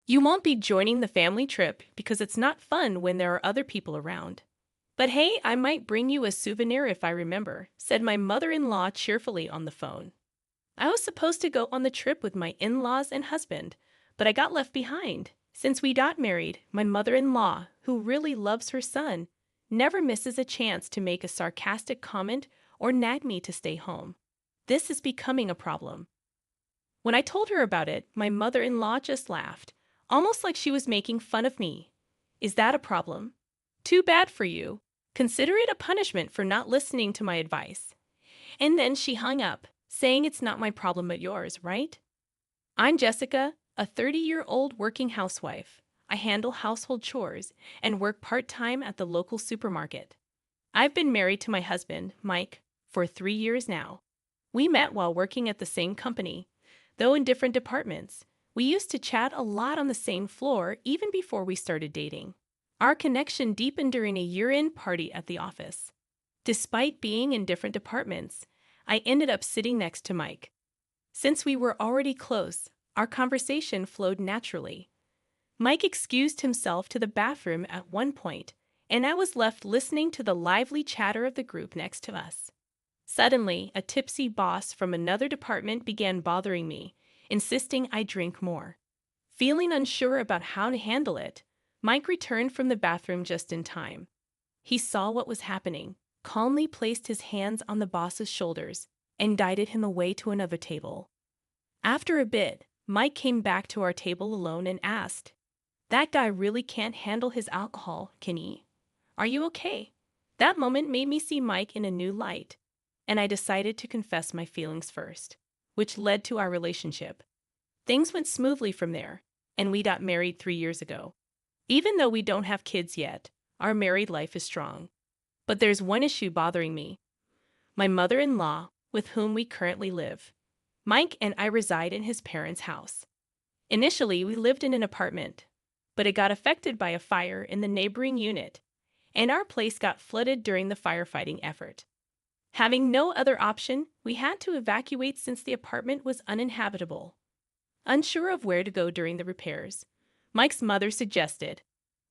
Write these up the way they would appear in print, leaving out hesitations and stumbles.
You won't be joining the family trip because it's not fun when there are other people around. But hey, I might bring you a souvenir if I remember, said my mother-in-law cheerfully on the phone. I was supposed to go on the trip with my in-laws and husband, but I got left behind. Since we got married, my mother-in-law, who really loves her son, never misses a chance to make a sarcastic comment or nag me to stay home. This is becoming a problem. When I told her about it, my mother-in-law just laughed, almost like she was making fun of me. Is that a problem? Too bad for you. Consider it a punishment for not listening to my advice. And then she hung up, saying it's not my problem but yours, right? I'm Jessica, a 30-year-old working housewife. I handle household chores and work part-time at the local supermarket. I've been married to my husband, Mike, for 3 years now. We met while working at the same company, though in different departments. We used to chat a lot on the same floor even before we started dating. Our connection deepened during a year-end party at the office. Despite being in different departments, I ended up sitting next to Mike. Since we were already close, our conversation flowed naturally. Mike excused himself to the bathroom at one point, and I was left listening to the lively chatter of the group next to us. Suddenly, a tipsy boss from another department began bothering me, insisting I drink more. Feeling unsure about how to handle it, Mike returned from the bathroom just in time. He saw what was happening, calmly placed his hands on the boss's shoulders, and guided him away to another table. After a bit, Mike came back to our table alone and asked, "That guy really can't handle his alcohol, can he? Are you okay?" That moment made me see Mike in a new light, and I decided to confess my feelings first, which led to our relationship. Things went smoothly from there, and we got married 3 years ago. Even though we don't have kids yet, our married life is strong. But there's one issue bothering me. My mother-in-law, with whom we currently live. Mike and I reside in his parents' house. Initially, we lived in an apartment, but it got affected by a fire in the neighboring unit, and our place got flooded during the firefighting effort. Having no other option, we had to evacuate since the apartment was uninhabitable. Unsure of where to go during the repairs, Mike's mother suggested,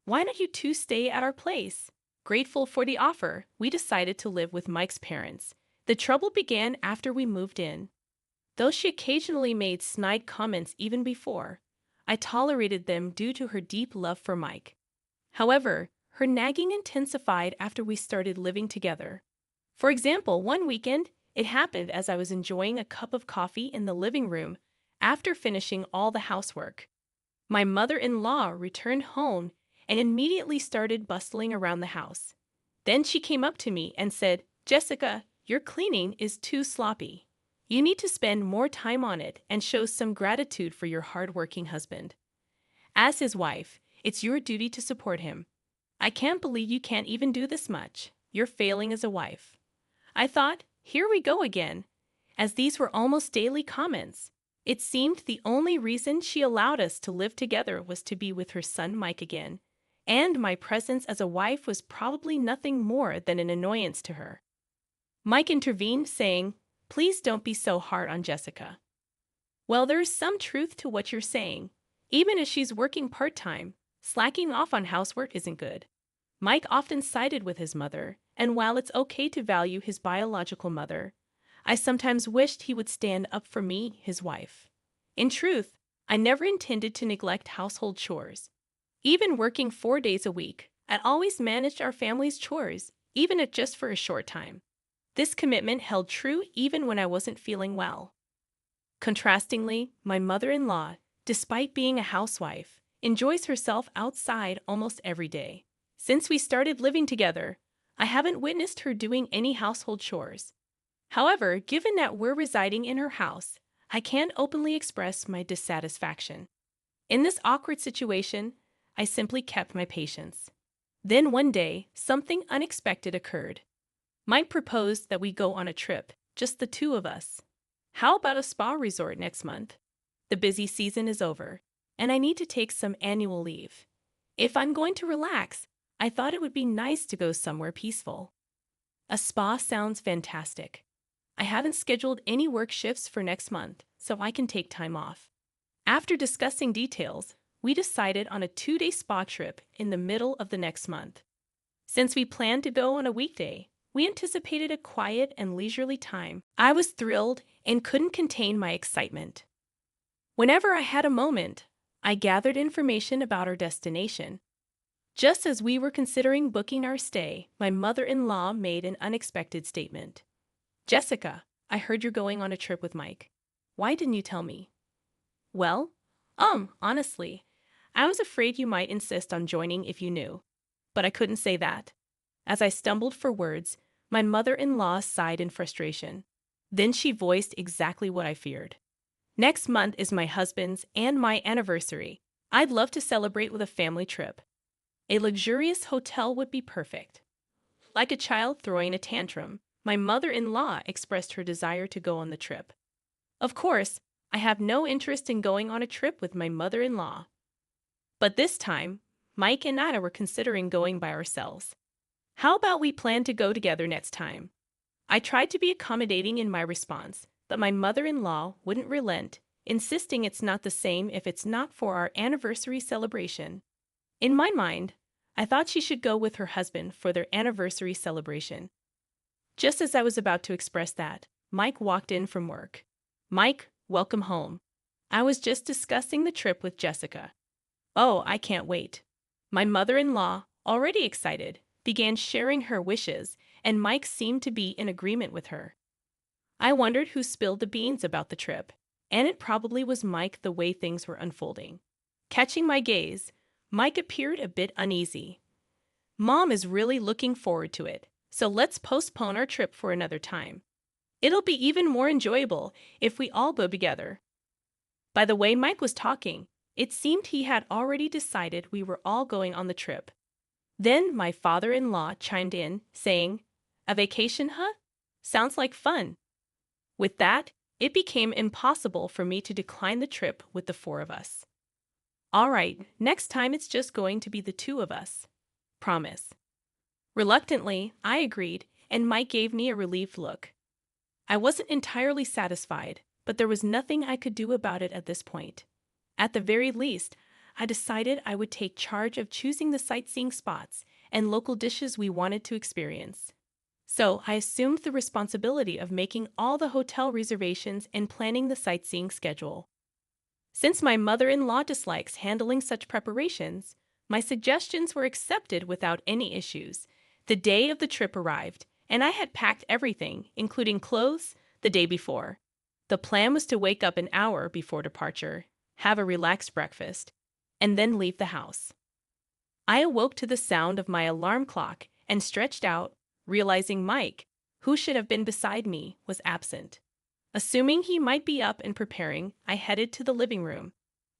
"Why don't you two stay at our place?" Grateful for the offer, we decided to live with Mike's parents. The trouble began after we moved in. Though she occasionally made snide comments even before, I tolerated them due to her deep love for Mike. However, her nagging intensified after we started living together. For example, one weekend, it happened as I was enjoying a cup of coffee in the living room after finishing all the housework. My mother-in-law returned home and immediately started bustling around the house. Then she came up to me and said, "Jessica, your cleaning is too sloppy. You need to spend more time on it and show some gratitude for your hard-working husband. As his wife, it's your duty to support him. I can't believe you can't even do this much. You're failing as a wife." I thought, here we go again. As these were almost daily comments, it seemed the only reason she allowed us to live together was to be with her son Mike again, and my presence as a wife was probably nothing more than an annoyance to her. Mike intervened, saying, "Please don't be so hard on Jessica." Well, there is some truth to what you're saying. Even if she's working part-time, slacking off on housework isn't good. Mike often sided with his mother, and while it's okay to value his biological mother, I sometimes wished he would stand up for me, his wife. In truth, I never intended to neglect household chores. Even working 4 days a week, I always managed our family's chores, even if just for a short time. This commitment held true even when I wasn't feeling well. Contrastingly, my mother-in-law, despite being a housewife, enjoys herself outside almost every day. Since we started living together, I haven't witnessed her doing any household chores. However, given that we're residing in her house, I can't openly express my dissatisfaction. In this awkward situation, I simply kept my patience. Then one day, something unexpected occurred. Mike proposed that we go on a trip, just the two of us. How about a spa resort next month? The busy season is over, and I need to take some annual leave. If I'm going to relax, I thought it would be nice to go somewhere peaceful. A spa sounds fantastic. I haven't scheduled any work shifts for next month, so I can take time off. After discussing details, we decided on a 2-day spa trip in the middle of the next month. Since we planned to go on a weekday, we anticipated a quiet and leisurely time. I was thrilled and couldn't contain my excitement. Whenever I had a moment, I gathered information about our destination. Just as we were considering booking our stay, my mother-in-law made an unexpected statement. "Jessica, I heard you're going on a trip with Mike. Why didn't you tell me?" "Well, honestly, I was afraid you might insist on joining if you knew. But I couldn't say that." As I stumbled for words, my mother-in-law sighed in frustration. Then she voiced exactly what I feared. "Next month is my husband's and my anniversary. I'd love to celebrate with a family trip. A luxurious hotel would be perfect." Like a child throwing a tantrum, my mother-in-law expressed her desire to go on the trip. Of course, I have no interest in going on a trip with my mother-in-law. But this time, Mike and I were considering going by ourselves. "How about we plan to go together next time?" I tried to be accommodating in my response, but my mother-in-law wouldn't relent, insisting it's not the same if it's not for our anniversary celebration. In my mind, I thought she should go with her husband for their anniversary celebration. Just as I was about to express that, Mike walked in from work. "Mike, welcome home. I was just discussing the trip with Jessica." "Oh, I can't wait." My mother-in-law, already excited, began sharing her wishes, and Mike seemed to be in agreement with her. I wondered who spilled the beans about the trip, and it probably was Mike the way things were unfolding. Catching my gaze, Mike appeared a bit uneasy. "Mom is really looking forward to it, so let's postpone our trip for another time. It'll be even more enjoyable if we all go together." By the way Mike was talking, it seemed he had already decided we were all going on the trip. Then my father-in-law chimed in, saying, "A vacation, huh? Sounds like fun." With that, it became impossible for me to decline the trip with the 4 of us. "All right, next time it's just going to be the 2 of us. Promise." Reluctantly, I agreed, and Mike gave me a relieved look. I wasn't entirely satisfied, but there was nothing I could do about it at this point. At the very least, I decided I would take charge of choosing the sightseeing spots and local dishes we wanted to experience. So I assumed the responsibility of making all the hotel reservations and planning the sightseeing schedule. Since my mother-in-law dislikes handling such preparations, my suggestions were accepted without any issues. The day of the trip arrived, and I had packed everything, including clothes, the day before. The plan was to wake up an hour before departure, have a relaxed breakfast, and then leave the house. I awoke to the sound of my alarm clock and stretched out, realizing Mike, who should have been beside me, was absent. Assuming he might be up and preparing, I headed to the living room.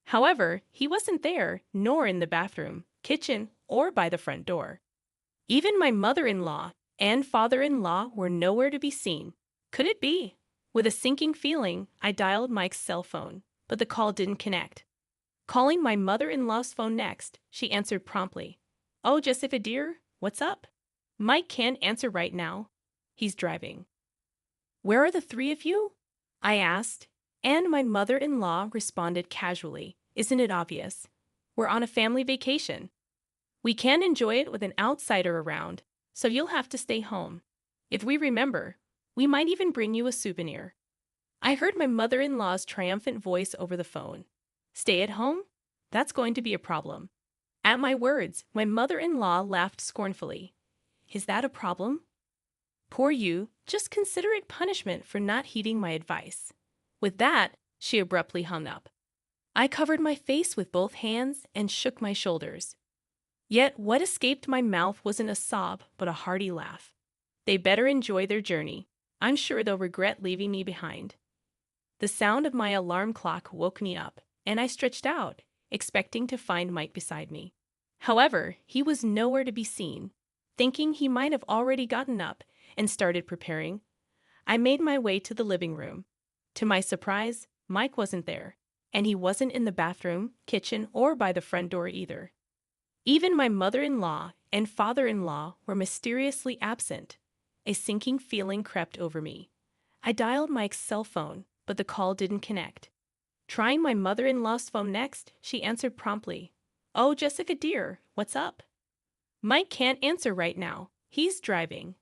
However, he wasn't there, nor in the bathroom, kitchen, or by the front door. Even my mother-in-law and father-in-law were nowhere to be seen. Could it be? With a sinking feeling, I dialed Mike's cell phone, but the call didn't connect. Calling my mother-in-law's phone next, she answered promptly. "Oh, Jessica dear, what's up?" "Mike can't answer right now. He's driving." "Where are the 3 of you?" I asked, and my mother-in-law responded casually. "Isn't it obvious? We're on a family vacation. We can't enjoy it with an outsider around, so you'll have to stay home. If we remember, we might even bring you a souvenir." I heard my mother-in-law's triumphant voice over the phone. "Stay at home? That's going to be a problem." At my words, my mother-in-law laughed scornfully. "Is that a problem? Poor you, just consider it punishment for not heeding my advice." With that, she abruptly hung up. I covered my face with both hands and shook my shoulders. Yet what escaped my mouth wasn't a sob, but a hearty laugh. They better enjoy their journey. I'm sure they'll regret leaving me behind. The sound of my alarm clock woke me up, and I stretched out, expecting to find Mike beside me. However, he was nowhere to be seen. Thinking he might have already gotten up and started preparing, I made my way to the living room. To my surprise, Mike wasn't there, and he wasn't in the bathroom, kitchen, or by the front door either. Even my mother-in-law and father-in-law were mysteriously absent. A sinking feeling crept over me. I dialed Mike's cell phone, but the call didn't connect. Trying my mother-in-law's phone next, she answered promptly. "Oh, Jessica dear, what's up?" "Mike can't answer right now. He's driving."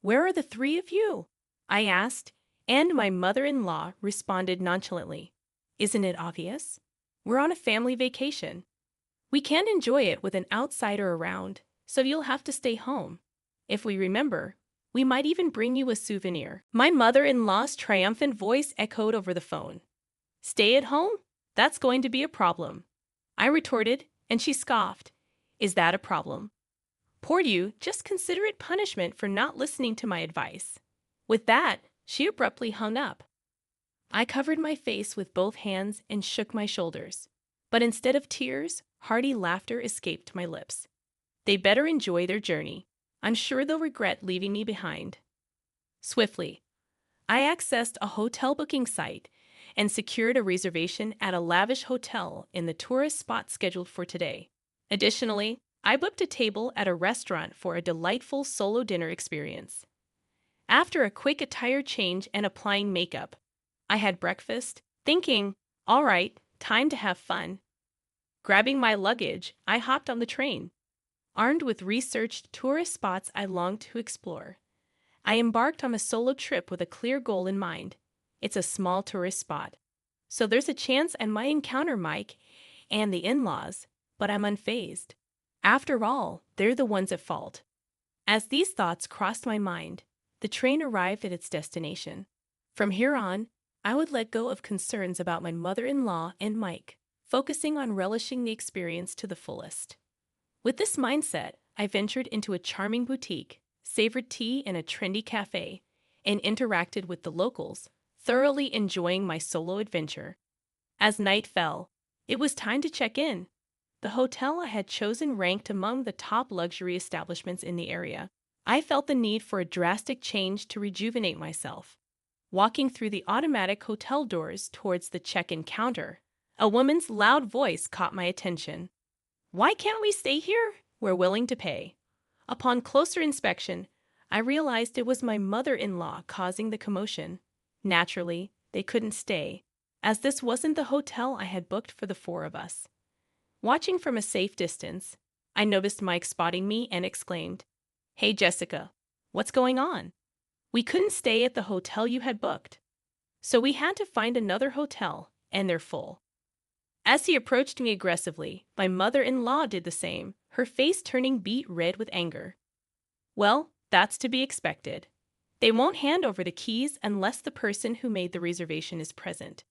"Where are the three of you?" I asked, and my mother-in-law responded nonchalantly. "Isn't it obvious? We're on a family vacation. We can't enjoy it with an outsider around, so you'll have to stay home. If we remember, we might even bring you a souvenir." My mother-in-law's triumphant voice echoed over the phone. "Stay at home? That's going to be a problem," I retorted, and she scoffed. "Is that a problem? Poor you, just consider it punishment for not listening to my advice." With that, she abruptly hung up. I covered my face with both hands and shook my shoulders. But instead of tears, hearty laughter escaped my lips. They better enjoy their journey. I'm sure they'll regret leaving me behind. Swiftly, I accessed a hotel booking site and secured a reservation at a lavish hotel in the tourist spot scheduled for today. Additionally, I booked a table at a restaurant for a delightful solo dinner experience. After a quick attire change and applying makeup, I had breakfast, thinking, all right, time to have fun. Grabbing my luggage, I hopped on the train. Armed with researched tourist spots I longed to explore, I embarked on a solo trip with a clear goal in mind. It's a small tourist spot, so there's a chance I might encounter Mike and the in-laws, but I'm unfazed. After all, they're the ones at fault. As these thoughts crossed my mind, the train arrived at its destination. From here on, I would let go of concerns about my mother-in-law and Mike, focusing on relishing the experience to the fullest. With this mindset, I ventured into a charming boutique, savored tea in a trendy cafe, and interacted with the locals, thoroughly enjoying my solo adventure. As night fell, it was time to check in. The hotel I had chosen ranked among the top luxury establishments in the area. I felt the need for a drastic change to rejuvenate myself. Walking through the automatic hotel doors towards the check-in counter, a woman's loud voice caught my attention. "Why can't we stay here? We're willing to pay." Upon closer inspection, I realized it was my mother-in-law causing the commotion. Naturally, they couldn't stay, as this wasn't the hotel I had booked for the four of us. Watching from a safe distance, I noticed Mike spotting me and exclaimed, "Hey Jessica, what's going on? We couldn't stay at the hotel you had booked, so we had to find another hotel, and they're full." As he approached me aggressively, my mother-in-law did the same, her face turning beet red with anger. Well, that's to be expected. They won't hand over the keys unless the person who made the reservation is present.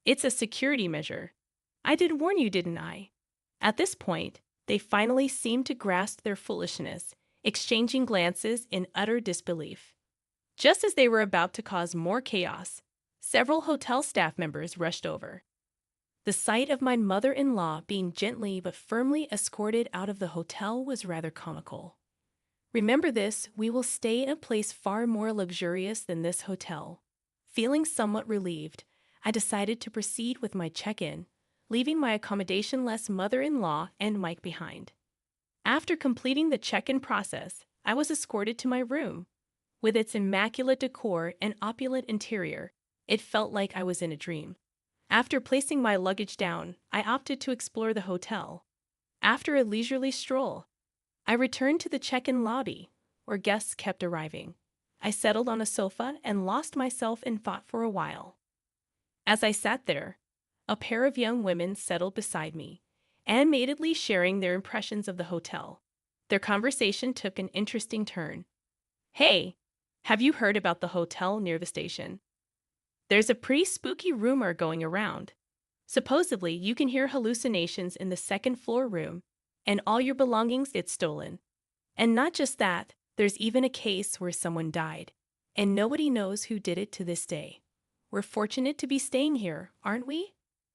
It's a security measure. I did warn you, didn't I? At this point, they finally seemed to grasp their foolishness, exchanging glances in utter disbelief. Just as they were about to cause more chaos, several hotel staff members rushed over. The sight of my mother-in-law being gently but firmly escorted out of the hotel was rather comical. Remember this, we will stay in a place far more luxurious than this hotel. Feeling somewhat relieved, I decided to proceed with my check-in, leaving my accommodation-less mother-in-law and Mike behind. After completing the check-in process, I was escorted to my room. With its immaculate decor and opulent interior, it felt like I was in a dream. After placing my luggage down, I opted to explore the hotel. After a leisurely stroll, I returned to the check-in lobby, where guests kept arriving. I settled on a sofa and lost myself in thought for a while. As I sat there, a pair of young women settled beside me, animatedly sharing their impressions of the hotel. Their conversation took an interesting turn. "Hey, have you heard about the hotel near the station? There's a pretty spooky rumor going around. Supposedly, you can hear hallucinations in the second-floor room, and all your belongings get stolen. And not just that, there's even a case where someone died, and nobody knows who did it to this day. We're fortunate to be staying here, aren't we?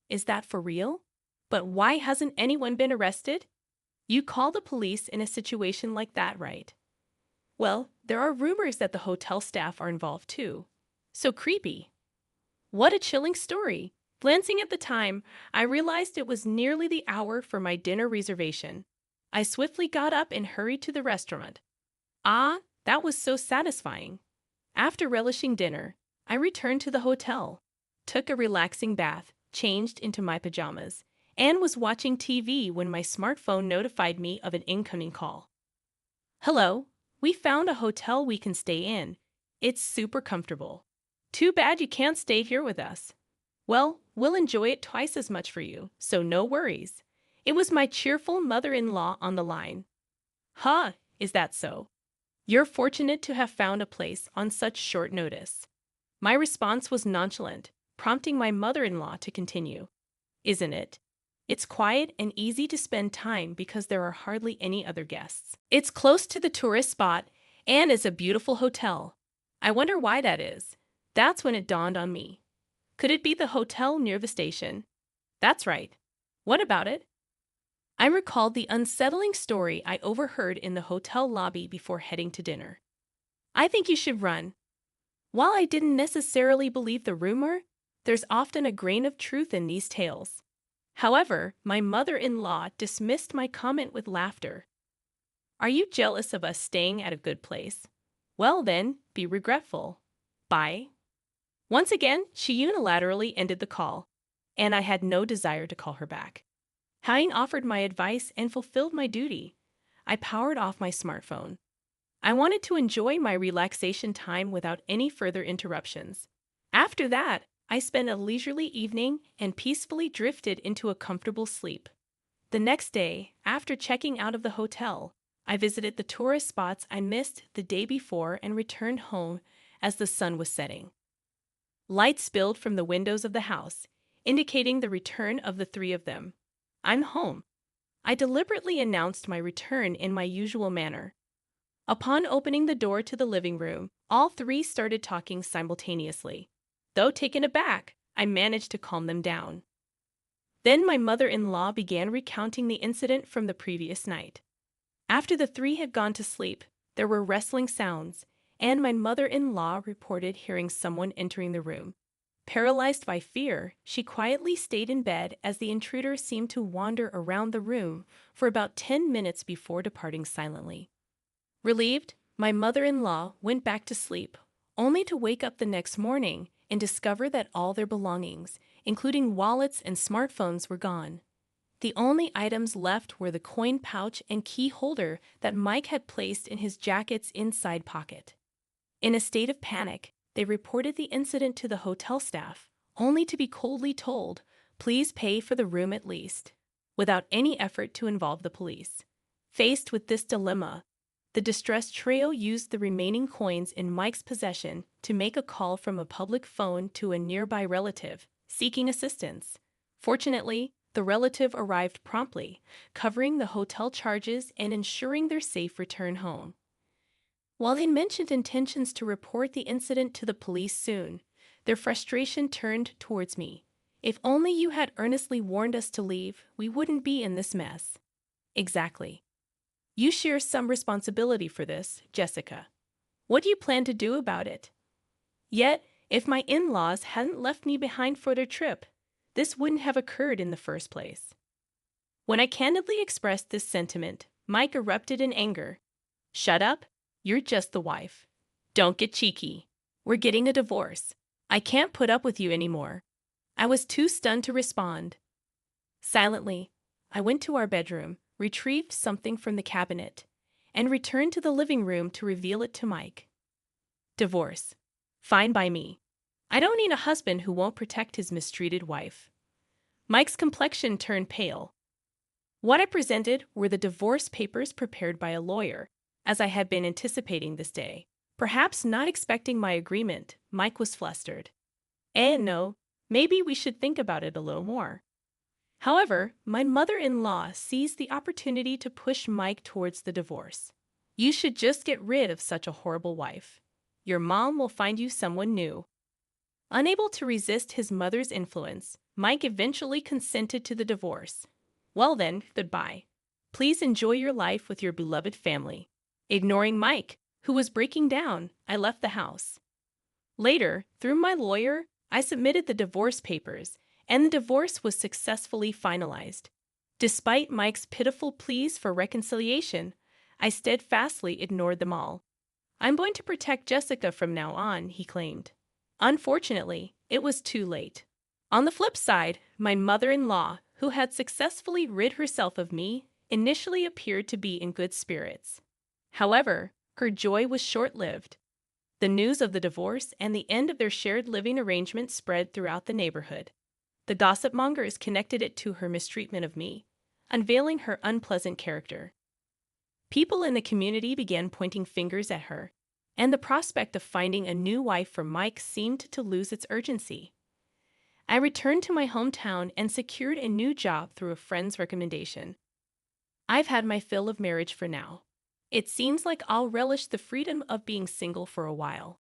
Is that for real? But why hasn't anyone been arrested? You call the police in a situation like that, right? Well, there are rumors that the hotel staff are involved too. So creepy." What a chilling story. Glancing at the time, I realized it was nearly the hour for my dinner reservation. I swiftly got up and hurried to the restaurant. Ah, that was so satisfying. After relishing dinner, I returned to the hotel, took a relaxing bath, changed into my pajamas, and was watching TV when my smartphone notified me of an incoming call. "Hello, we found a hotel we can stay in. It's super comfortable. Too bad you can't stay here with us. Well, we'll enjoy it twice as much for you, so no worries." It was my cheerful mother-in-law on the line. "Huh, is that so? You're fortunate to have found a place on such short notice." My response was nonchalant, prompting my mother-in-law to continue. "Isn't it? It's quiet and easy to spend time because there are hardly any other guests. It's close to the tourist spot and is a beautiful hotel. I wonder why that is." That's when it dawned on me. Could it be the hotel near the station? That's right. What about it? I recalled the unsettling story I overheard in the hotel lobby before heading to dinner. "I think you should run." While I didn't necessarily believe the rumor, there's often a grain of truth in these tales. However, my mother-in-law dismissed my comment with laughter. "Are you jealous of us staying at a good place? Well then, be regretful. Bye." Once again, she unilaterally ended the call, and I had no desire to call her back. Having offered my advice and fulfilled my duty, I powered off my smartphone. I wanted to enjoy my relaxation time without any further interruptions. After that, I spent a leisurely evening and peacefully drifted into a comfortable sleep. The next day, after checking out of the hotel, I visited the tourist spots I missed the day before and returned home as the sun was setting. Light spilled from the windows of the house, indicating the return of the three of them. "I'm home." I deliberately announced my return in my usual manner. Upon opening the door to the living room, all three started talking simultaneously. Though taken aback, I managed to calm them down. Then my mother-in-law began recounting the incident from the previous night. After the three had gone to sleep, there were rustling sounds, and my mother-in-law reported hearing someone entering the room. Paralyzed by fear, she quietly stayed in bed as the intruder seemed to wander around the room for about 10 minutes before departing silently. Relieved, my mother-in-law went back to sleep, only to wake up the next morning and discover that all their belongings, including wallets and smartphones, were gone. The only items left were the coin pouch and key holder that Mike had placed in his jacket's inside pocket. In a state of panic, they reported the incident to the hotel staff, only to be coldly told, "Please pay for the room at least," without any effort to involve the police. Faced with this dilemma, the distressed trio used the remaining coins in Mike's possession to make a call from a public phone to a nearby relative, seeking assistance. Fortunately, the relative arrived promptly, covering the hotel charges and ensuring their safe return home. While they mentioned intentions to report the incident to the police soon, their frustration turned towards me. "If only you had earnestly warned us to leave, we wouldn't be in this mess." Exactly. You share some responsibility for this, Jessica. What do you plan to do about it? Yet, if my in-laws hadn't left me behind for their trip, this wouldn't have occurred in the first place. When I candidly expressed this sentiment, Mike erupted in anger. "Shut up. You're just the wife. Don't get cheeky. We're getting a divorce. I can't put up with you anymore." I was too stunned to respond. Silently, I went to our bedroom, retrieved something from the cabinet, and returned to the living room to reveal it to Mike. "Divorce. Fine by me. I don't need a husband who won't protect his mistreated wife." Mike's complexion turned pale. What I presented were the divorce papers prepared by a lawyer, as I had been anticipating this day. Perhaps not expecting my agreement, Mike was flustered. No, maybe we should think about it a little more." However, my mother-in-law seized the opportunity to push Mike towards the divorce. "You should just get rid of such a horrible wife. Your mom will find you someone new." Unable to resist his mother's influence, Mike eventually consented to the divorce. "Well then, goodbye. Please enjoy your life with your beloved family." Ignoring Mike, who was breaking down, I left the house. Later, through my lawyer, I submitted the divorce papers, and the divorce was successfully finalized. Despite Mike's pitiful pleas for reconciliation, I steadfastly ignored them all. "I'm going to protect Jessica from now on," he claimed. Unfortunately, it was too late. On the flip side, my mother-in-law, who had successfully rid herself of me, initially appeared to be in good spirits. However, her joy was short-lived. The news of the divorce and the end of their shared living arrangement spread throughout the neighborhood. The gossip mongers connected it to her mistreatment of me, unveiling her unpleasant character. People in the community began pointing fingers at her, and the prospect of finding a new wife for Mike seemed to lose its urgency. I returned to my hometown and secured a new job through a friend's recommendation. I've had my fill of marriage for now. It seems like I'll relish the freedom of being single for a while.